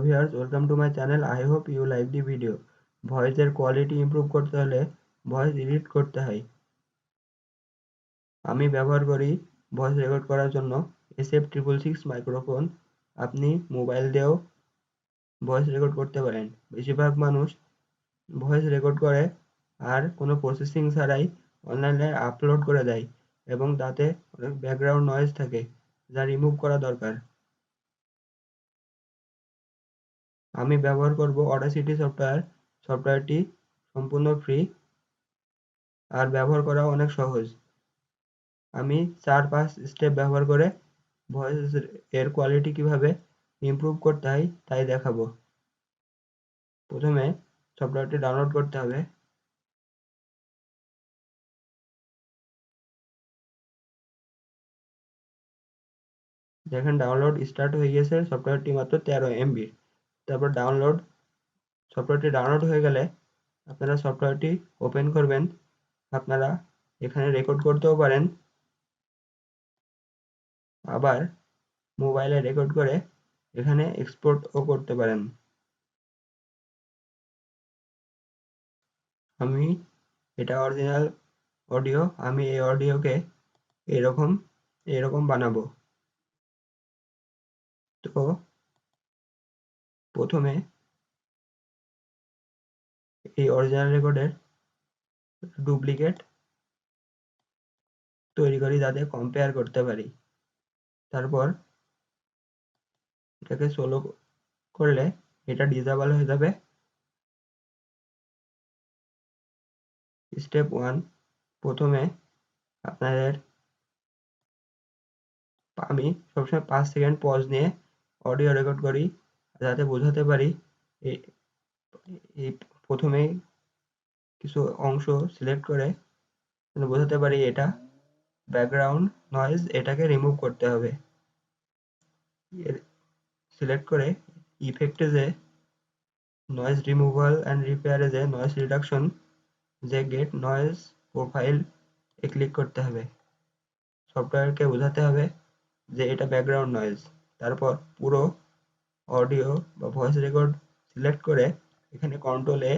viewers, welcome to my channel. I hope you like the video. ভয়েসের quality improve করতে হলে voice edit করতে হয়। আমি ব্যবহার করি ভয়েস রেকর্ড করার জন্য SF666 মাইক্রোফোন। আপনি মোবাইল দিয়েও ভয়েস রেকর্ড করতে পারেন। বেশিরভাগ মানুষ ভয়েস রেকর্ড করে আর কোনো প্রসেসিং ছাড়াই অনলাইনে আপলোড করে দেয় এবং তাতে অনেক ব্যাকগ্রাউন্ড নয়েজ থাকে যা রিমুভ করা দরকার। আমি ব্যবহার করব অডাসিটি সফটওয়্যারটি সম্পূর্ণ ফ্রি আর ব্যবহার করা অনেক সহজ। আমি 4-5 স্টেপ ব্যবহার করে ভয়েস এর কোয়ালিটি কিভাবে ইমপ্রুভ করতে হয় তাই দেখাবো। প্রথমে সফটওয়্যারটি ডাউনলোড করতে হবে। দেখেন ডাউনলোড স্টার্ট হয়ে গেছে, সফটওয়্যারটি মাত্র 13 MB। তারপর সফটওয়্যারটি ডাউনলোড হয়ে গেলে আপনারা সফটওয়্যারটি ওপেন করবেন। আপনারা এখানে রেকর্ড করতেও পারেন, আবার মোবাইলে রেকর্ড করে এখানে এক্সপোর্টও করতে পারেন। আমি এটা অরিজিনাল অডিও, আমি এই অডিওকে এরকম বানাবো। তো প্রথমে এই অরিজিনাল রেকর্ডের ডুপ্লিকেট তৈরি করি যাতে কম্পেয়ার করতে পারি। তারপর এটাকে সোলো করলে এটা ডিসেবল হয়ে যাবে। স্টেপ 1, প্রথমে আপনাদের আমি সবসময় 5 সেকেন্ড পজ নিয়ে অডিও রেকর্ড করি যাতে বোঝাতে পারি। এই প্রথমেই কিছু অংশ সিলেক্ট করে বোঝাতে পারি এটা ব্যাকগ্রাউন্ড নয়েজ, এটাকে রিমুভ করতে হবে। সিলেক্ট করে ইফেক্টে যে নয়েজ রিমুভাল অ্যান্ড রিপেয়ারে যে নয়েজ রিডাকশন যে গেট নয়েজ প্রোফাইল এ ক্লিক করতে হবে। সফটওয়্যারকে বোঝাতে হবে যে এটা ব্যাকগ্রাউন্ড নয়েজ। তারপর পুরো অডিও বা ভয়েস রেকর্ড সিলেক্ট করে এখানে কন্ট্রোল এ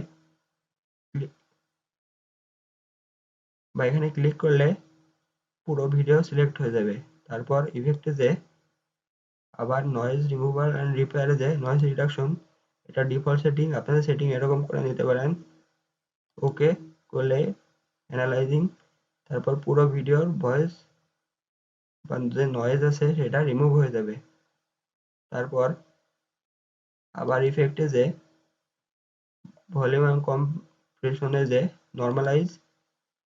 এখানে ক্লিক করলে পুরো ভিডিও সিলেক্ট হয়ে যাবে। তারপর ইফেক্টে যে আবার নয়েজ রিমুভাল অ্যান্ড রিপেয়ারে যে নয়েজ রিডাকশন, এটা ডিফল্ট সেটিং, আপনাদের সেটিং এরকম করে নিতে পারেন। ওকে করলে অ্যানালাইজিং, তারপর পুরো ভিডিওর ভয়েস বা যে নয়েজ আছে সেটা রিমুভ হয়ে যাবে। তারপর আবার ইফেক্টে যে ভলিউম এবং কম্প্রেশনে যে নর্মালাইজ,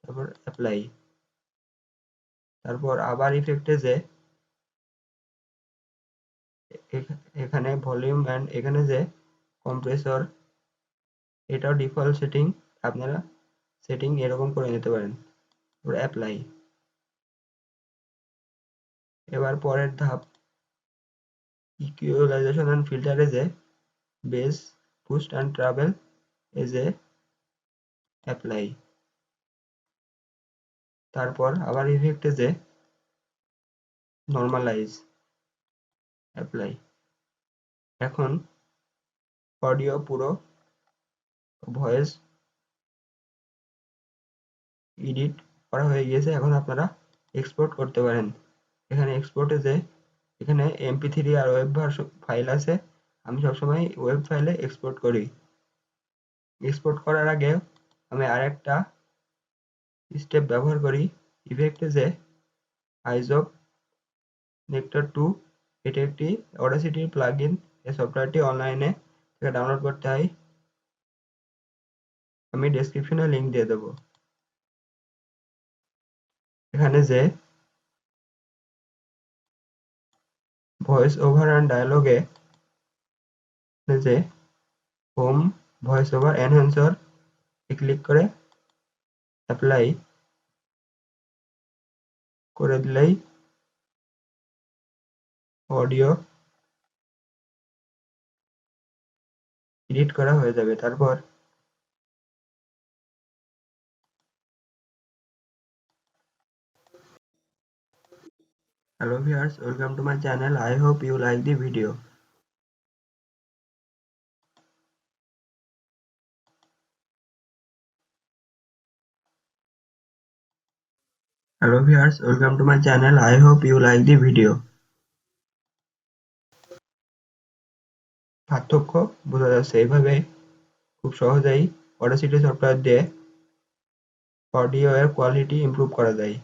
তারপর অ্যাপ্লাই। তারপর আবার ইফেক্টে যে এখানে ভলিউম অ্যান্ড এখানে যে কম্প্রেসর, এটাও ডিফল্ট সেটিং, আপনারা সেটিং এরকম করে নিতে পারেন। অ্যাপ্লাই। এবার পরের ধাপ ইকুয়ালাইজেশন অ্যান্ড ফিল্টারে যে base boost and travel A apply. তারপর আবার ইফেক্টে যে নর্মালাইজ, অ্যাপ্লাই। এখন অডিও পুরো ভয়েস এডিট করা হয়ে গিয়েছে। এখন আপনারা এক্সপোর্ট করতে পারেন। এখানে এক্সপোর্টে যে এখানে MP3 আর ওয়েব ফাইল আছে, আমি সবসময় ওয়েব ফাইলে এক্সপোর্ট করি। এক্সপোর্ট করার আগে আমি আরেকটা স্টেপ ব্যবহার করি। ইফেক্টে যে আইজব নেক্টার 2, এটি একটি অডাসিটির প্লাগইন। এই সফটওয়্যারটি অনলাইনে থেকে ডাউনলোড করতে হয়, আমি ডেসক্রিপশনে লিংক দিয়ে দেবো। এখানে যে ভয়েস ওভার অ্যান্ড ডায়ালগে যে হোম ভয়েস ওভার এনহ্যান্সার এ ক্লিক করে অ্যাপ্লাই করে দিলেই অডিও এডিট করা হয়ে যাবে। তারপর hello viewers, welcome to my channel. I hope you like the video. Hello viewers, welcome to my channel. I hope you like the video. পার্থক্য বোঝা যাচ্ছে এইভাবে খুব সহজেই অডাসিটি সফটওয়্যার দিয়ে অডিও এর কোয়ালিটি ইমপ্রুভ করা যায়।